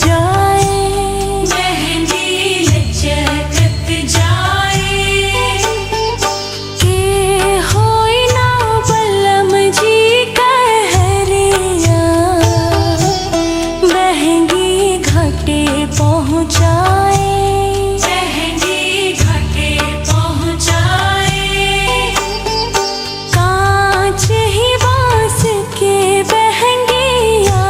जाए, मेहंदी लचकत जाए। के होई ना बलम जी कहरिया, महंगी घाटे पहुँचाए। मेहंदी घाटे पहुँचाए। कांच ही बांस के बहंगिया,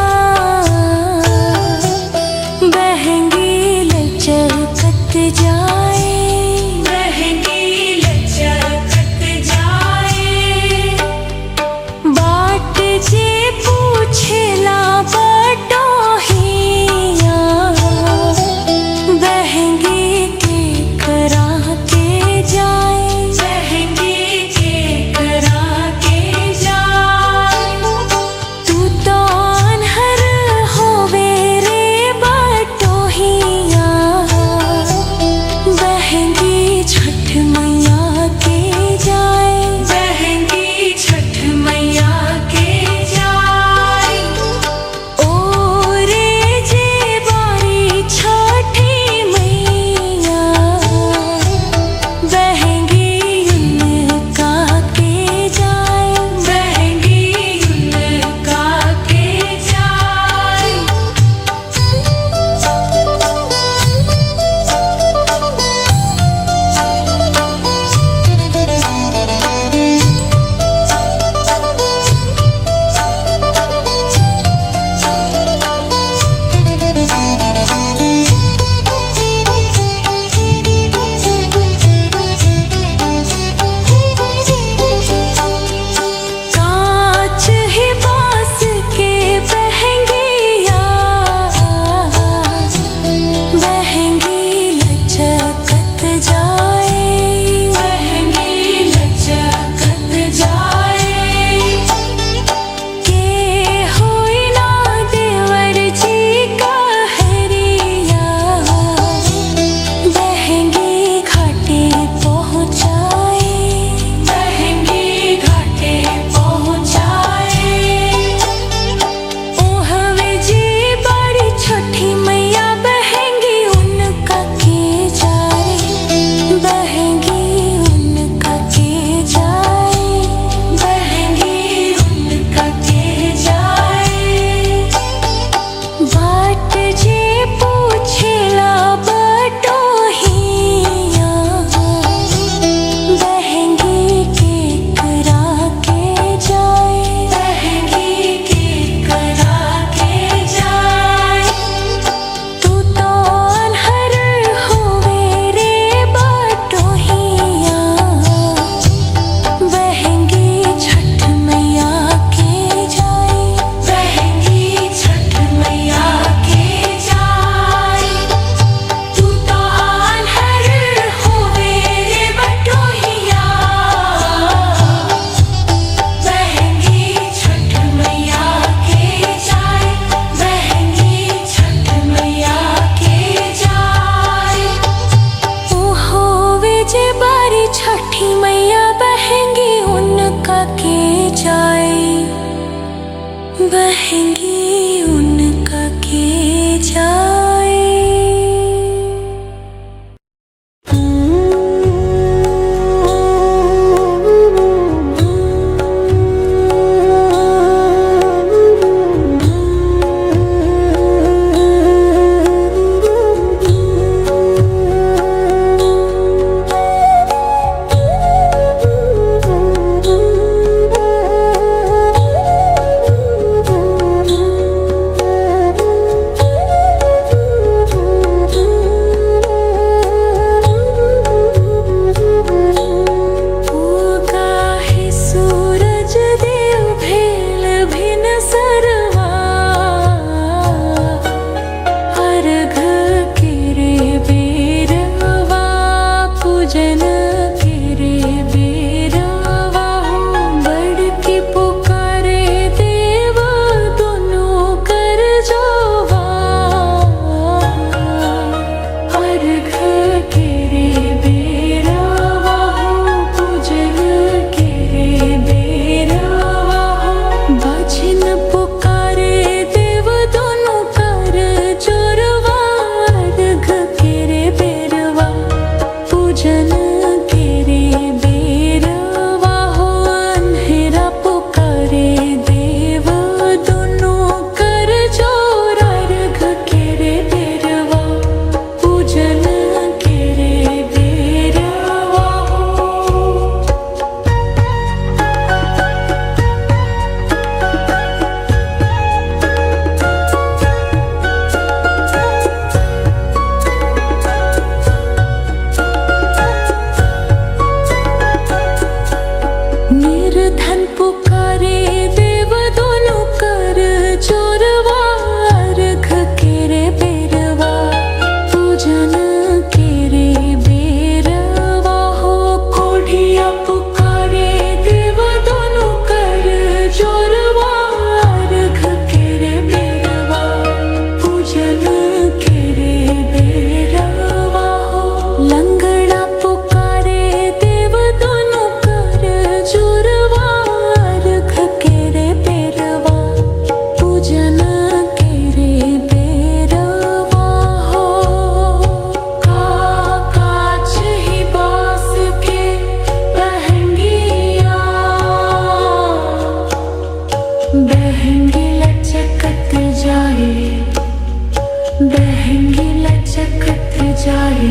बहंगी लचकत जाए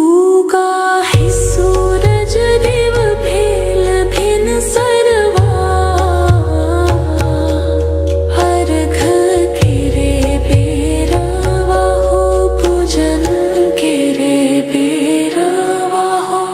उगा है सूरज देव भेल भिन सरवा अर्घ केरे बेरवा हो पूजन केरे बेरवा हो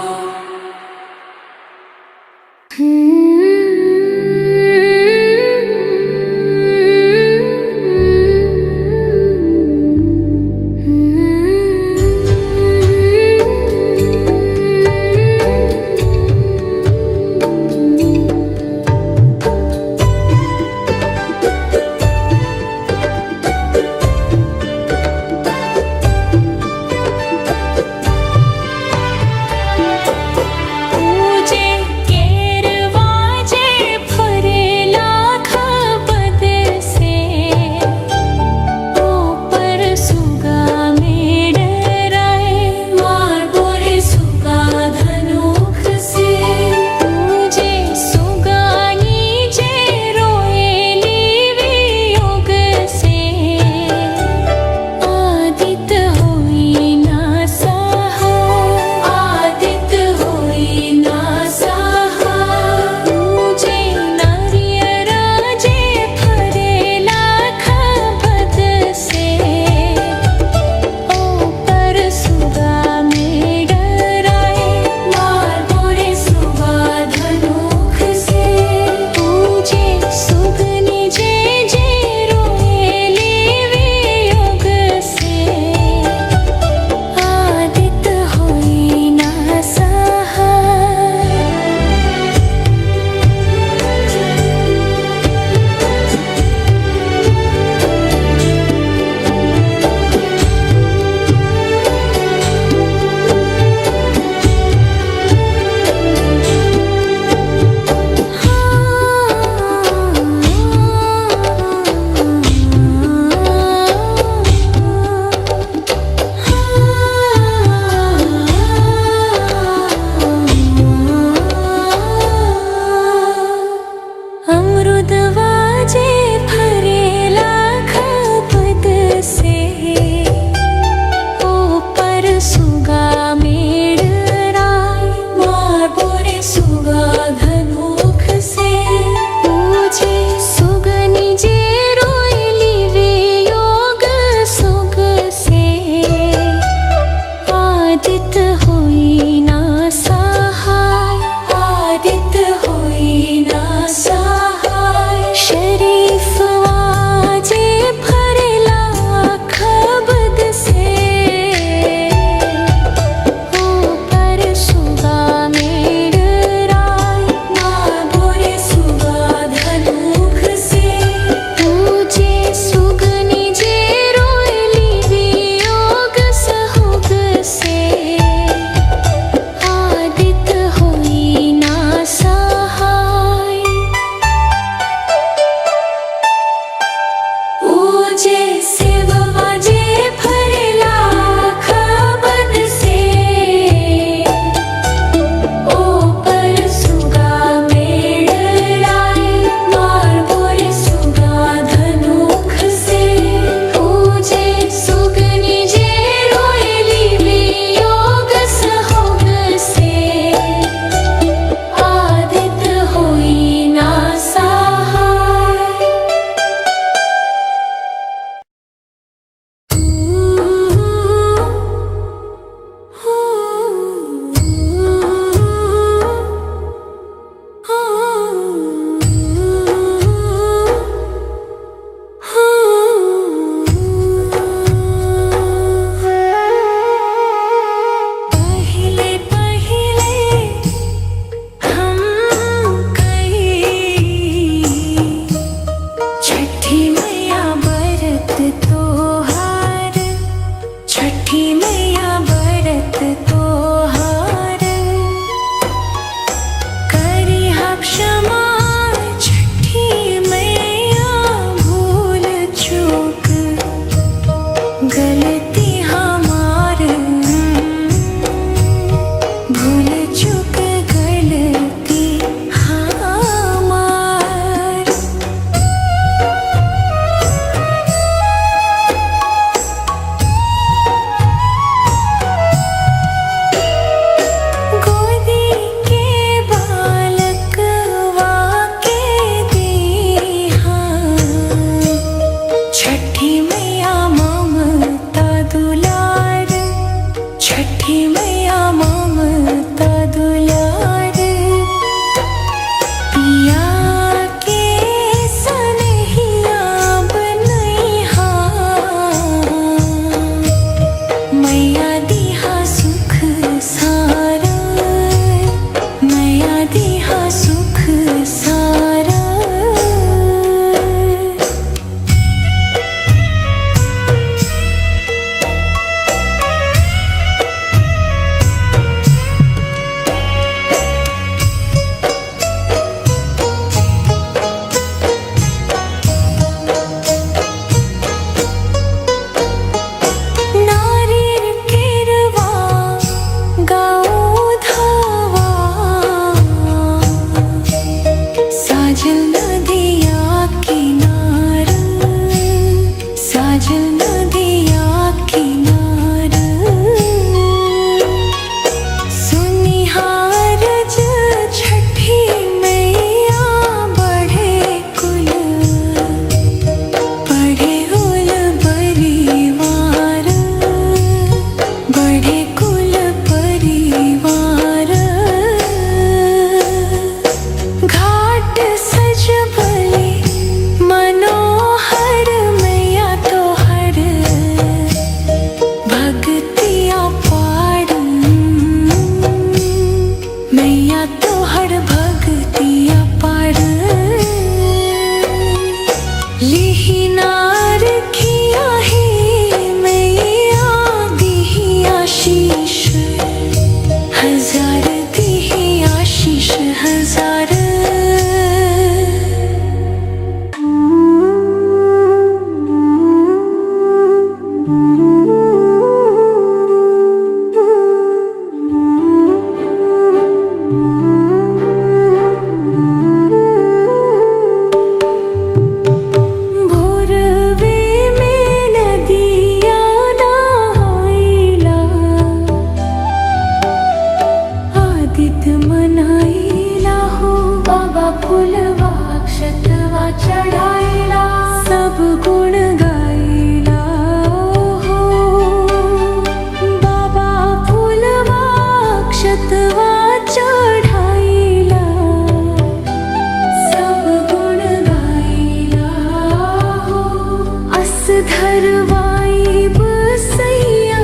धरवाई बसैया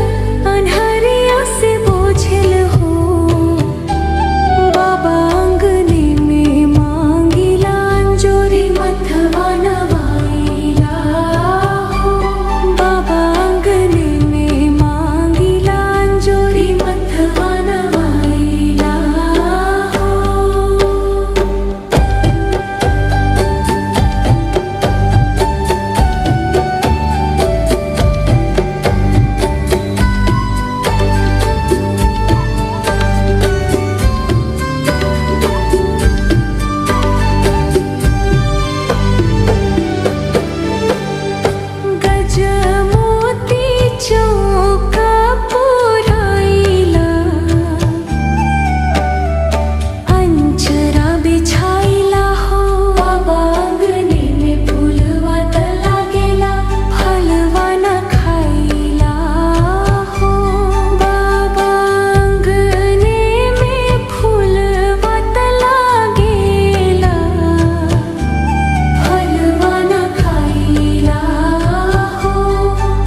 अन्हरिया से बोझल हो बाबा आंगने में मांगिला अंजोरी मथवा नवाइला हो बाबा आंगने में मांगिला अंजोरी मथवा नवाइला हो गजमोती चौका पुराइला अंचरा बिछाइला हो बाबा आंगने में फूलवा त लागेला फलवा न खाइला हो बाबा आंगने में फूलवा त लागेला फलवा न खाइला हो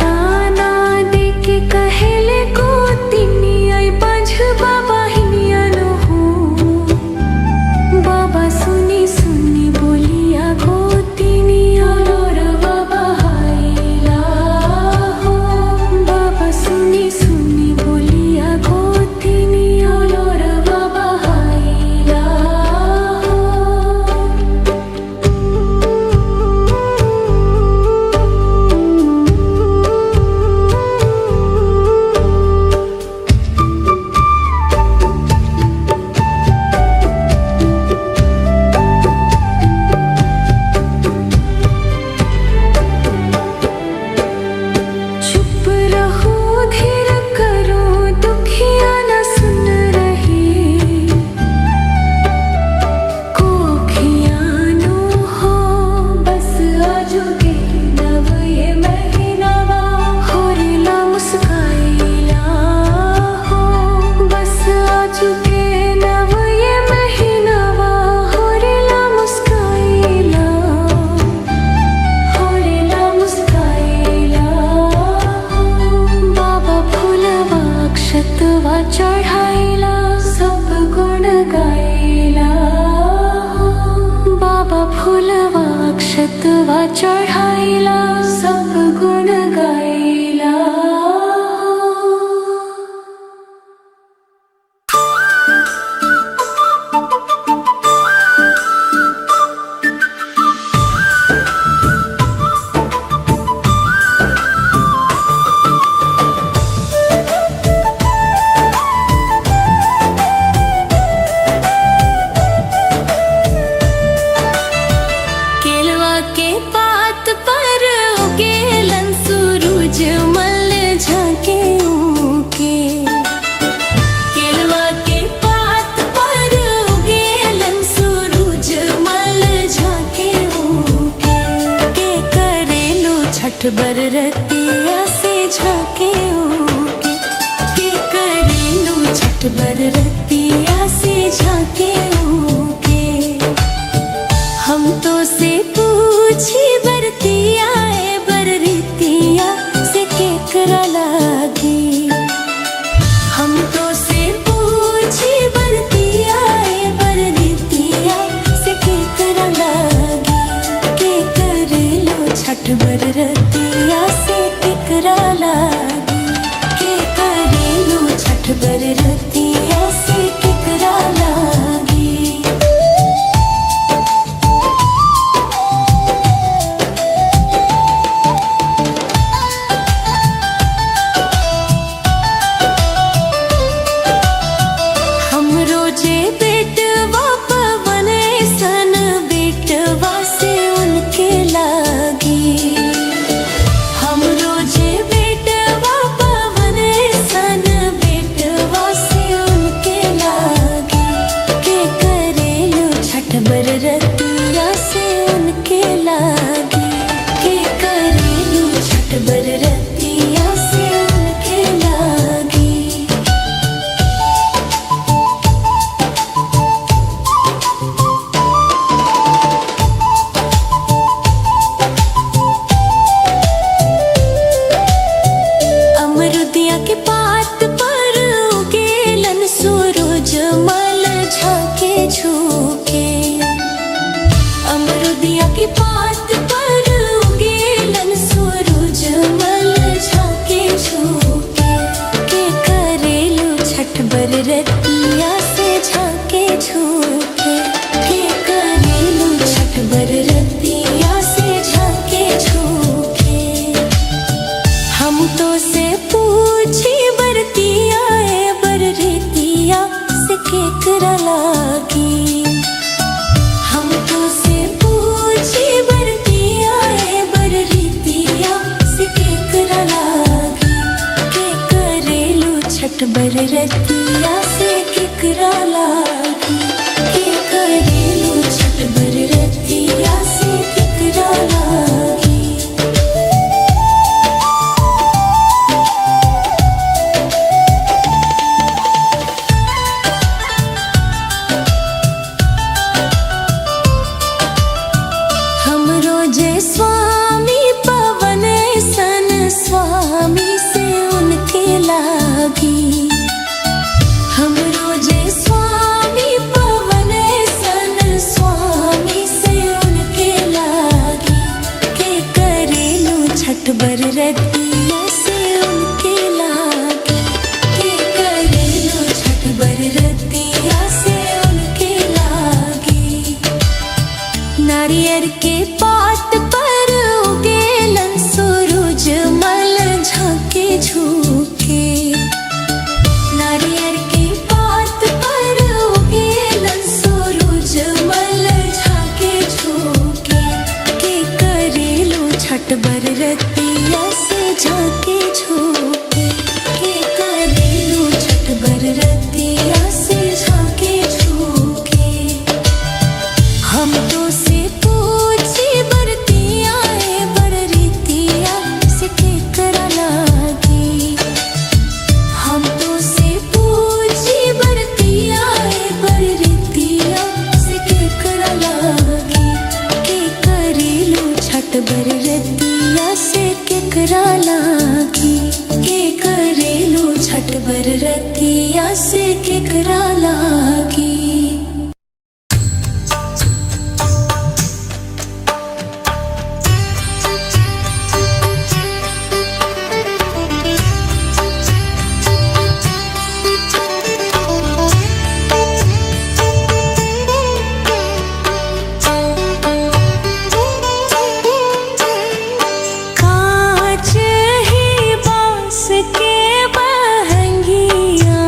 ताना देके कहेले को तिनिया बाझ बाबा हिनियन हो बाबा सुनी सुनी बोलिया को तिनिया लोरवा बहाइला हो बाबा सुनी सुनी बोलिया को तिनिया लोरवा बहाइला हो चुप रहो धीर करो दुखिया न सुन रही कोखियानो हो बस आजुगे नव ये महीनावा होरिला मुस्काइला हो बस आजुगे नव ये महीनावा होरिला मुस्काइला होरिला मुस्काइला बाबा फूलवा अक्षतवा चढ़ाइला सब गुण गाइला बाबा फूलवा अक्षतवा चढ़ाइला सब गुण गाइला केलवा के पात पर उगेलन सूरज मल झांके ऊके केलवा के पात पर उगेलन सूरज मल झांके ऊके के करेलो छठ बरतिया से झांके ऊके के करेलो छठ बरतिया से झांके ऊके हम तो से पूछी बरतिया ए बरतिया से केकरा लागी हम तो से पूछी बरतिया ए बरतिया से केकरा लागी के करेलो छठ बरतिया से केकरा लागी के करेलो छठ बरतिया से केकरा लागी हमरो जे बेटवा पवन सन बेटवा से उनके लागी हमरो जे बेटवा पवन सन बेटवा से उनके लागी के करेलो छठ बरतिया से उनके लागी के करेलो छठ बरतिया से उनके लागी छठ बर रतिया से केकरा लागी के करेलू छठ बर रतिया से केकरा लागी। हमरो जे स्वामी पवन सन स्वामी से उनके लागी। हमरो जे स्वामी पवन सन स्वामी से उनके लागी के करेलू छठ बर रतिया से उनके लागी के करेलू छठ बर रतिया से उनके लागी। नारियर के पात पर उगेलन सूरज मल झांके झुके। नारियर के पात पर उगेलन सूरज मल झांके झुके के करेलू छठ बर रतिया से झांके झुके के करेलू छठ बर रतिया से झांके झुके। हम तो से पूछी बरतिया बर रीतिया से केकरा लागी। हम तो से पूछी बरतिया बर रीतिया से केकरा लागी के करेलू छठ बर रतिया से केकरा लागी के करेलू छठ बर रतिया से केकरा लागी। कांच ही बांस के बहंगिया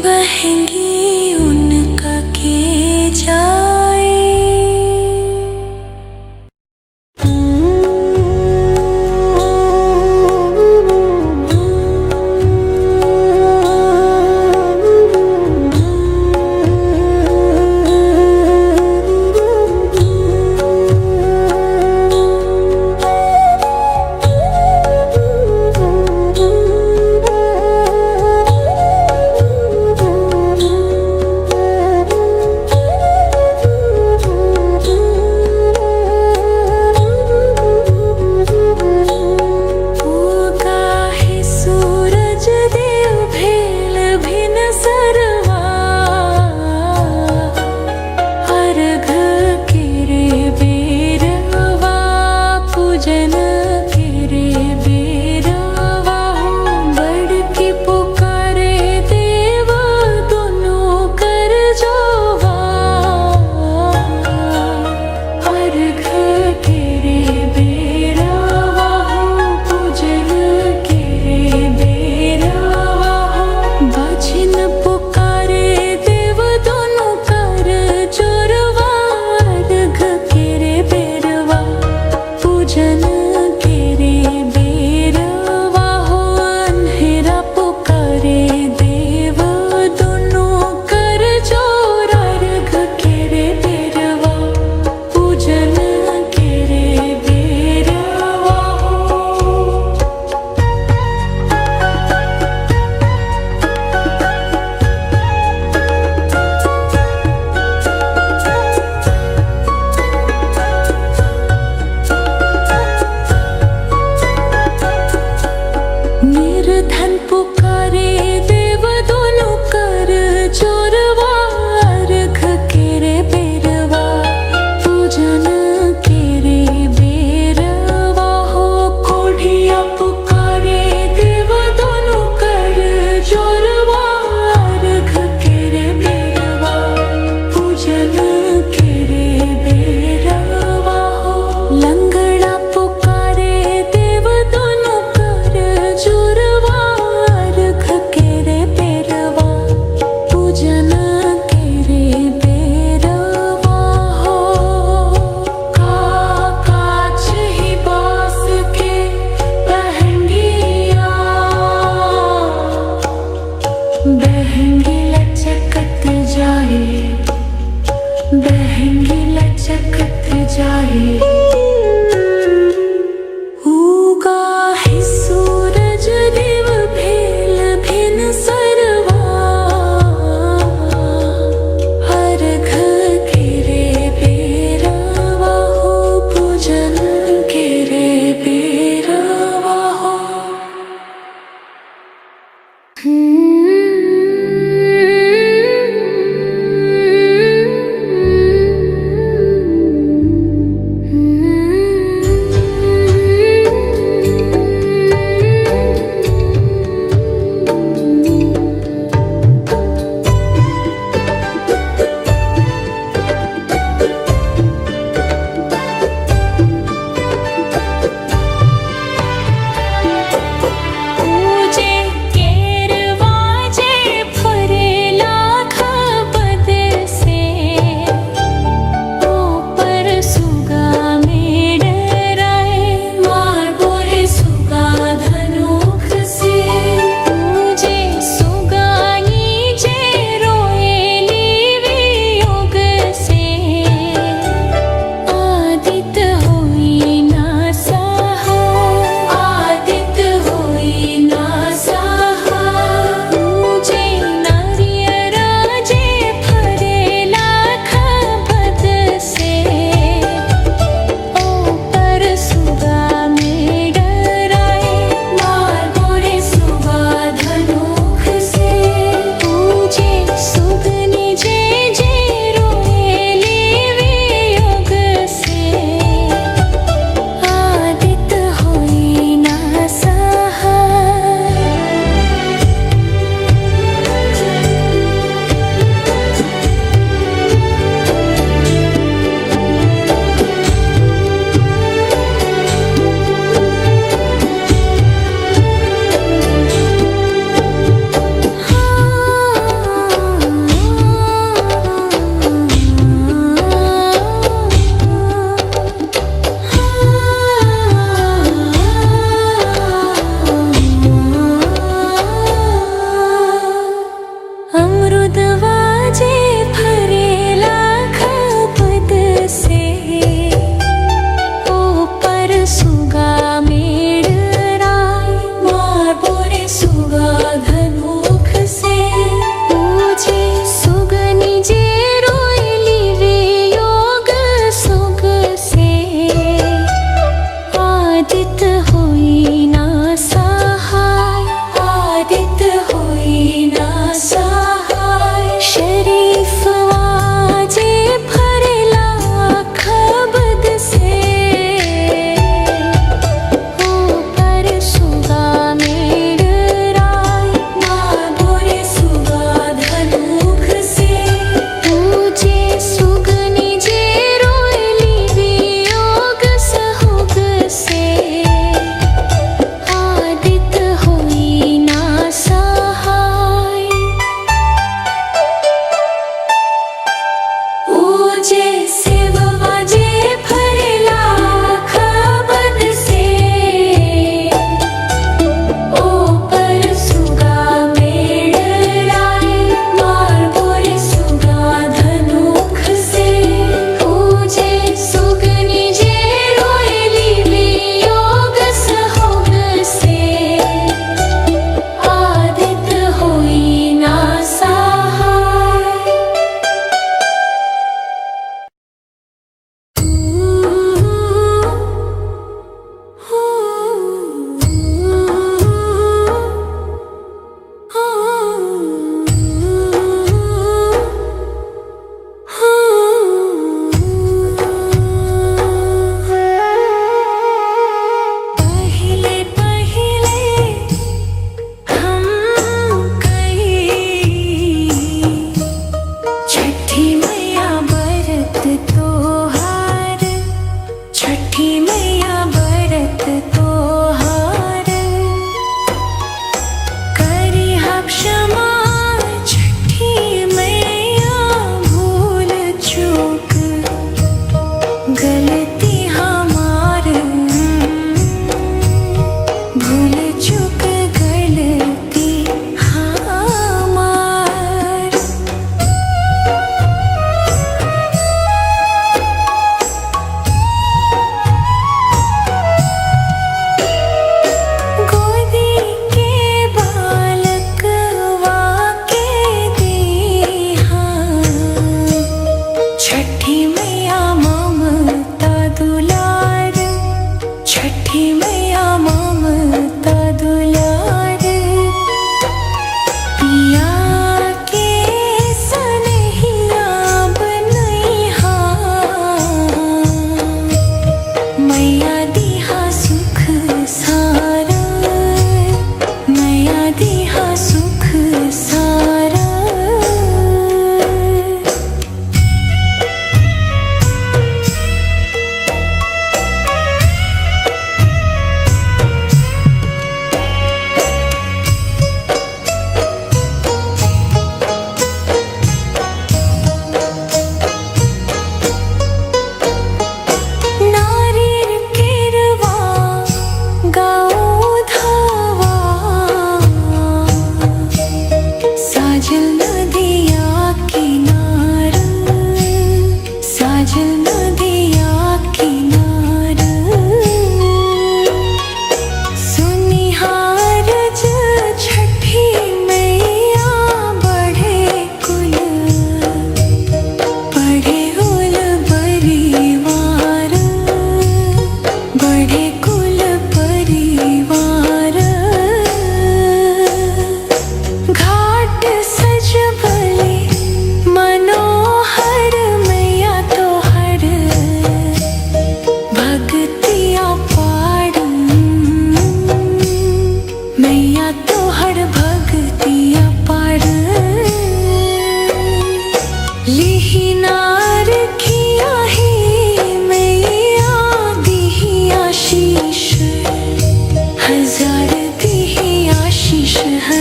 बहेंगी उनका के जाए।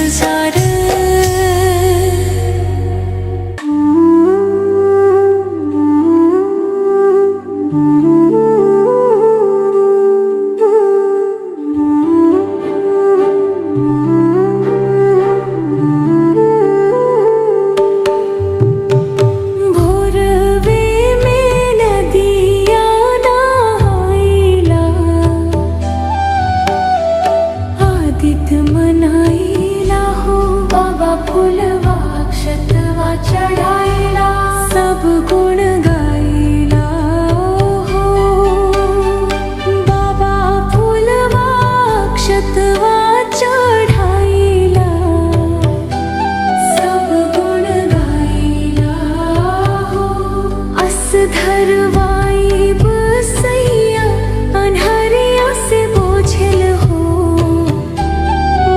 इंतजार भोरवे में नदिया नहाइला आदित्य मनाइला हो बाबा फुलवा अक्षतवा चढ़ाइला सब गुण गाइला हो बाबा फुलवा अक्षतवा चढ़ाइला सब गुण गाइला हो अस धरवाई बसैया अनहरिया से बोझल हो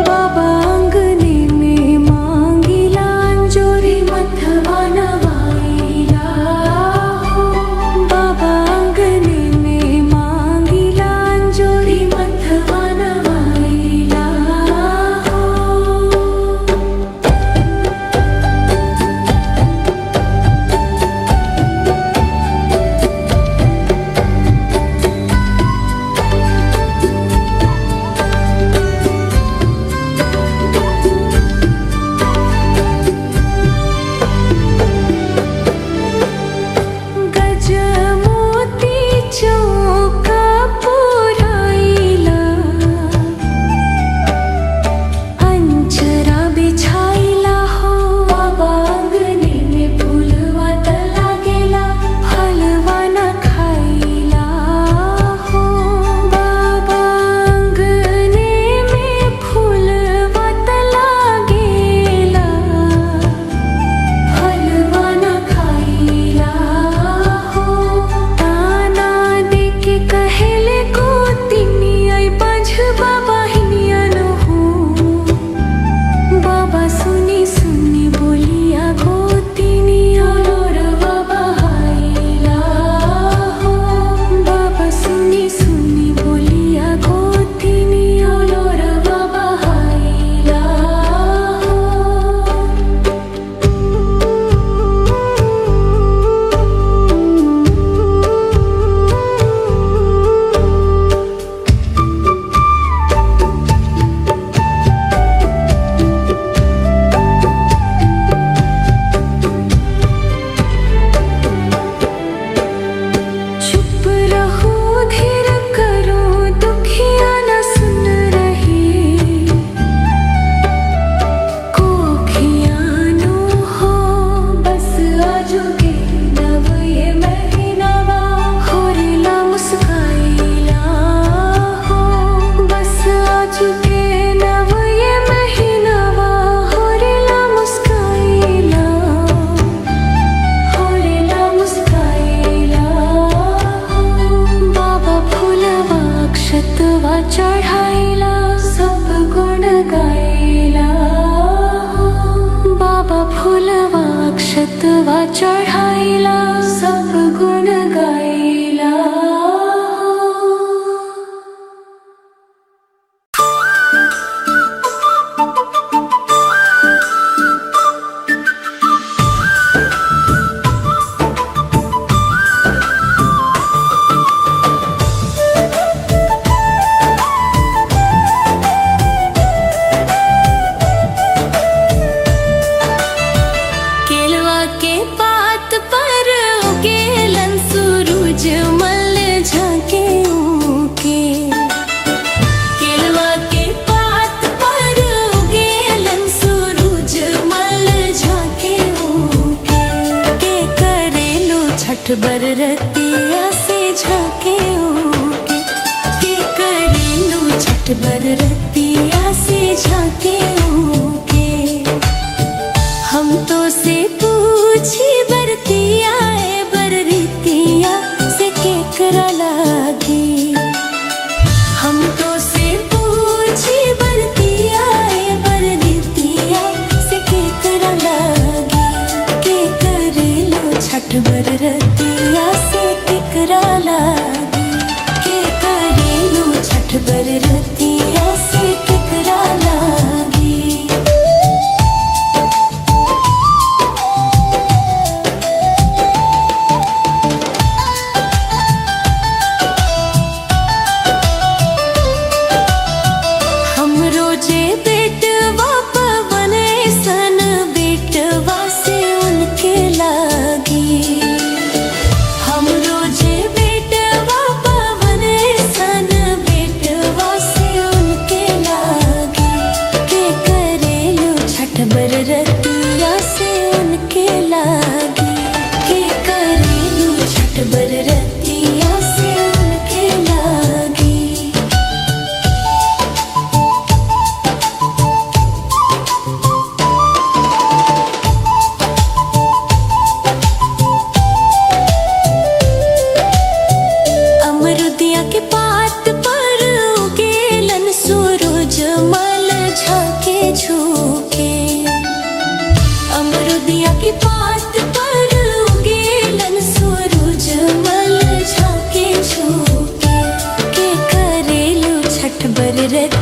बाबा अंगने में मांगिला अंजोरी मथवा नवाइला हो बाबा अंगने में मांगिला अंजोरी मथवा नवाइला हो गजमोती चौका पुराइला अंजरा बिछाइला हो बाबा अंगने में फूलवा तला गेला फलवा न खाइला हो बाबा अंगने में फूलवा तला गेला फलवा न खाइला हो ताना देके कहेले गोतिनिया बंझवा बहिनिया न हो बाबा सुनी सुनी बोलिया गोतिनिया लोरवा बहाइला हो बाबा सुनी सुनी बोलिया गोतिनिया लोरवा बहाइला हो चुप रहो धीर करो दुखिया न सुन रही कोखियानो हो बस आजू के नव ये महीनावा होरिला मुस्काइला हो बस आजू के नव ये महीनावा होरिला मुस्काइला होरिला मुस्काइला हो बाबा फुलवा अक्षतवा चढ़ाइला सब गुण गाइला हो बाबा फुलवा अक्षतवा चढ़ाइला सब गुण गाइला हो केलवा के पात पर उगेलन सूरज मल झांके ऊके केलवा के पात पर उगेलन सूरज मल झांके ऊके के करेलो छठ बरतिया से झांके ऊके के करेलो छठ बरतिया से झांके ऊके हम तो से पूछी बरतिया ए बरतिया से केकरा लागी हम तो से पूछी बरतिया ए बरतिया से केकरा लागी के करेलो छठ बरतिया से केकरा लागी के करेलो छठ बरतिया से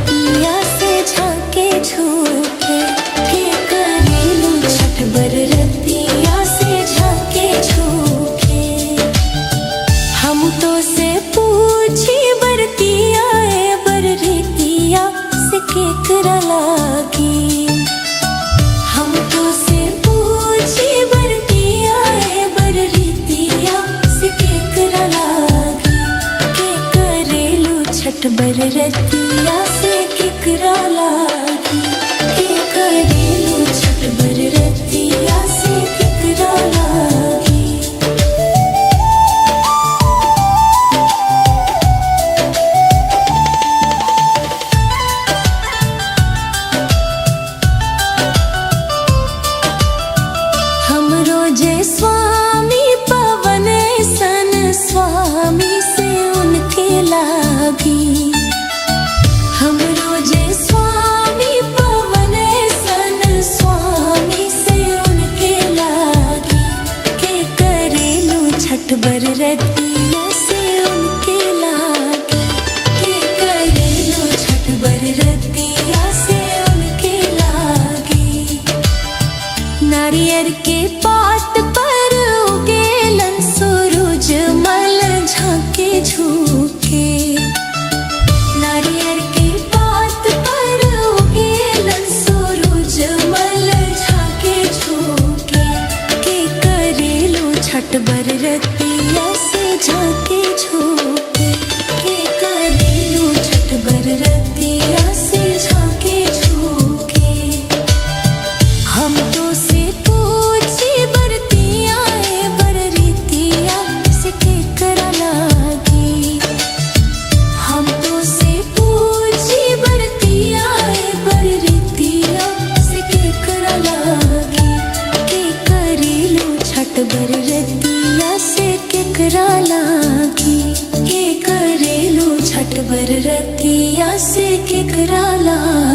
रतिया से झाके झूके के करेलू छठ बर रतिया से झाके झूके। हम तो से पूछी बरतिया ए बर रीतिया से केकरा लागी। हम तो से पूछी बरतिया ए बर रीतिया से केकरा लागी। के करेलू छठ बर रतिया से केकरा लागी। के करेलू छठ बर रतिया से केकरा लागी। हम रोजे स्वामी पवन सन स्वामी से उनके लागी। हम रोजे स्वामी पवन सन स्वामी से उनके लागी। के करेलू छठ बर रतिया से उनके लागी। के करेलू छठ बर रतिया से उनके लागी। नारियर के पात पर उगेलन सूरज मल झाके झूके। नारियर के पात पर उगेलन सूरज मल झाके झूके। के करेलू छठ बर रतिया से झाके झूके। के करेलू छठ बर रतिया से झाके झूके। हम तो से पूछी बरतिया ए बर रीतिया से केकरा लागी। हम तो से पूछी बरतिया ए बर रीतिया से केकरा लागी। के करेलू छठ बर रतिया से केकरा लागी। के करेलू छठ बर रतिया से केकरा लागी।